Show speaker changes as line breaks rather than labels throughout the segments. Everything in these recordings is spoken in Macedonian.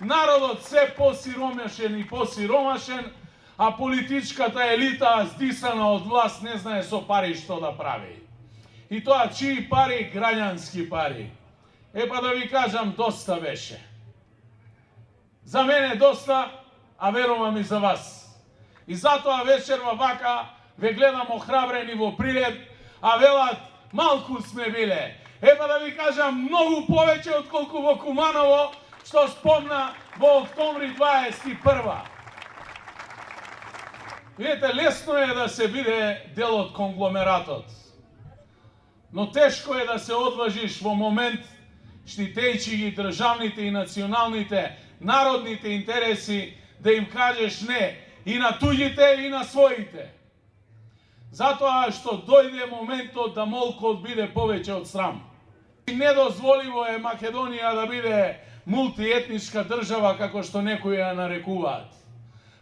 народот се посиромашен и посиромашен, а политичката елита здисана од власт не знае со пари што да прави. И тоа чии пари? Граѓански пари. Па да ви кажам, доста беше. За мене доста, а верувам и за вас. И затоа вечерва вака ве гледам охрабрени во прилеп, а велат, малку сме биле. Па да ви кажам, многу повеќе отколку во Куманово, што спомна во октомври 21. Видите, лесно е да се биде дел од конгломератот, но тешко е да се одважиш во момент, штитејќи ги државните и националните, народните интереси, да им кажеш не и на туѓите и на своите. Затоа што дојде моментот да молкот биде повеќе од срам. Недозволиво е Македонија да биде мултиетничка држава како што некои ја нарекуваат.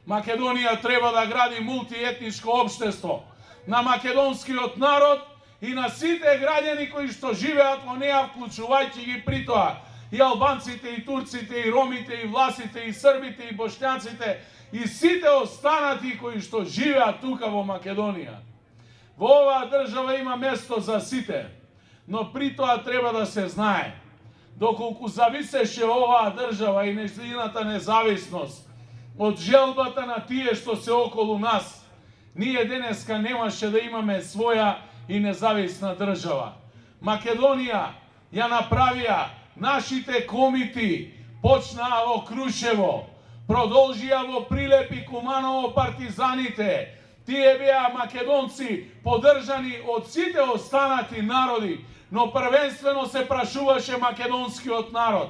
Македонија треба да гради мултиетничко општество на македонскиот народ и на сите граѓани кои што живеат во неа, вклучувајќи ги при тоа и албанците, и турците, и ромите, и власите, и србите, и бошњаците, и сите останати кои што живеат тука во Македонија. Во оваа држава има место за сите, но при тоа треба да се знае, доколку зависеше оваа држава и нејзината независност од желбата на тие што се околу нас, ние денеска немаше да имаме своја и независна држава. Македонија ја направија нашите комити, почнаа во Крушево, продолжија во Прилеп и Куманово партизаните. Тие беа македонци поддржани од сите останати народи, но првенствено се прашуваше македонскиот народ,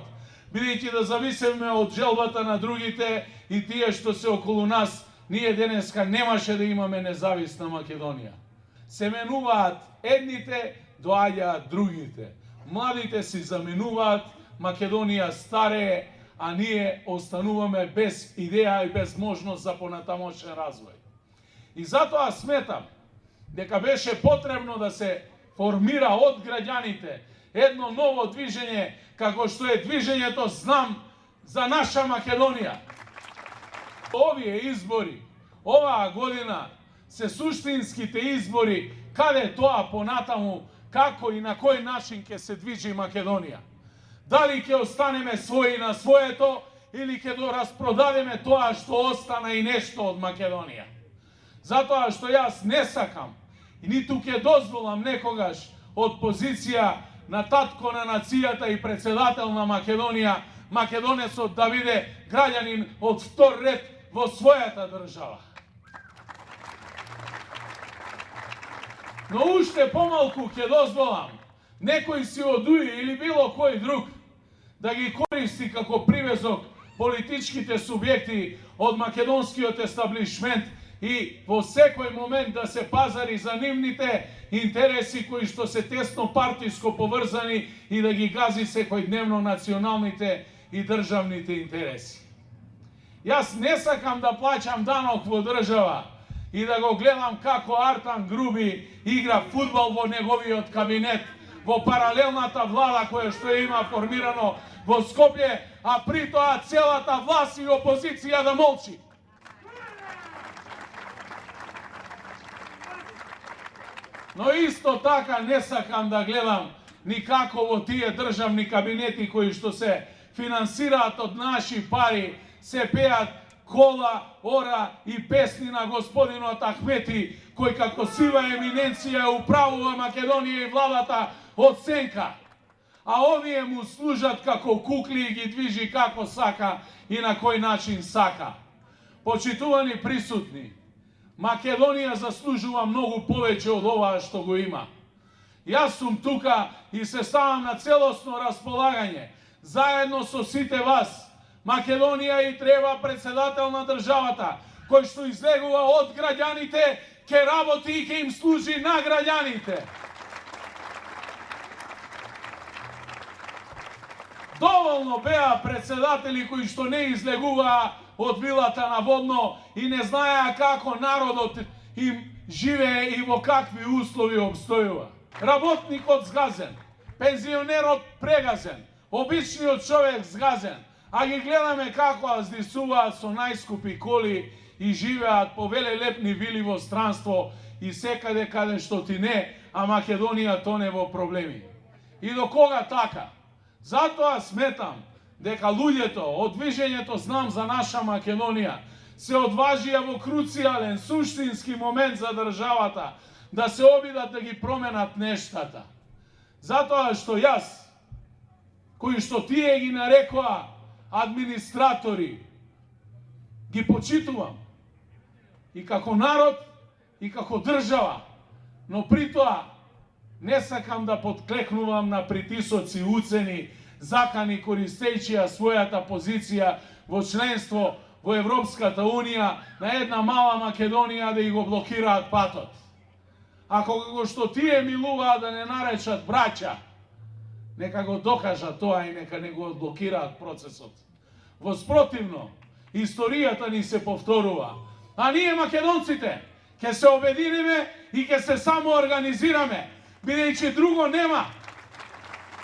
бидејќи да зависиме од желбата на другите и тие што се околу нас, ние денеска немаше да имаме независна Македонија. Се менуваат едните, доаѓаат другите. Младите си заменуваат, Македонија старее, а ние остануваме без идеја и без можност за понатамошен развој. И затоа сметам дека беше потребно да се формира од граѓаните едно ново движење, како што е движењето Знам за наша Македонија. Овие избори, оваа година, се суштинските избори, каде тоа понатаму, како и на кој начин ќе се движи Македонија. Дали ќе останеме своји на своето, или ќе распродадеме тоа што остана и нешто од Македонија. Затоа што јас не сакам и ниту ќе дозволам некогаш од позиција на татко на нацијата и председател на Македонија, македонецот да биде граѓанин од втор ред во својата држава. Но уште помалку ќе дозволам некој си од УИ или било кој друг да ги користи како привезок политичките субјекти од македонскиот естаблишмент и во секој момент да се пазари за нивните интереси кои што се тесно партиско поврзани и да ги гази секојдневно националните и државните интереси. Јас не сакам да плаќам данок во држава и да го гледам како Артан Груби игра фудбал во неговиот кабинет, во паралелната влада која што има формирано во Скопје, а при тоа целата власт и опозиција да молчи. Но исто така не сакам да гледам никако во тие државни кабинети кои што се финансираат од наши пари, се пеат кола, ора и песни на господинот Ахмети, кој како сива еминенција управува Македонија и владата од сенка. А овие му служат како кукли и ги движи како сака и на кој начин сака. Почитувани присутни, Македонија заслужува многу повеќе од ова што го има. Јас сум тука и се ставам на целосно располагање, заедно со сите вас. Македонија и треба председател на државата, кој што излегува од граѓаните, ќе работи и ќе им служи на граѓаните. Доволно беа председатели кои што не излегуваа од вилата на Водно и не знаеа како народот им живее и во какви услови обстојува. Работникот згазен, пензионерот прегазен, обичниот човек згазен, а ги гледаме како аздисуваат со најскупи коли и живеат по велелепни вили во странство и секаде каде што ти не, а Македонија тоне во проблеми. И до кога така? Затоа сметам дека луѓето од движењето Знам за наша Македонија се одважија во круцијален, суштински момент за државата да се обидат да ги променат нештата. Затоа што јас, кои што тие ги нарекоа администратори, ги почитувам и како народ и како држава, но при тоа не сакам да подклекнувам на притисоци, уцени, закани користејќи својата позиција во членство во Европската Унија на една мала Македонија да и го блокираат патот. Ако како што тие милуваат да не наречат браќа, нека го докажат тоа и нека не го блокираат процесот. Воспротивно, историјата ни се повторува. А ние македонците ќе се обединиме и ќе се самоорганизираме, бидејќи друго нема.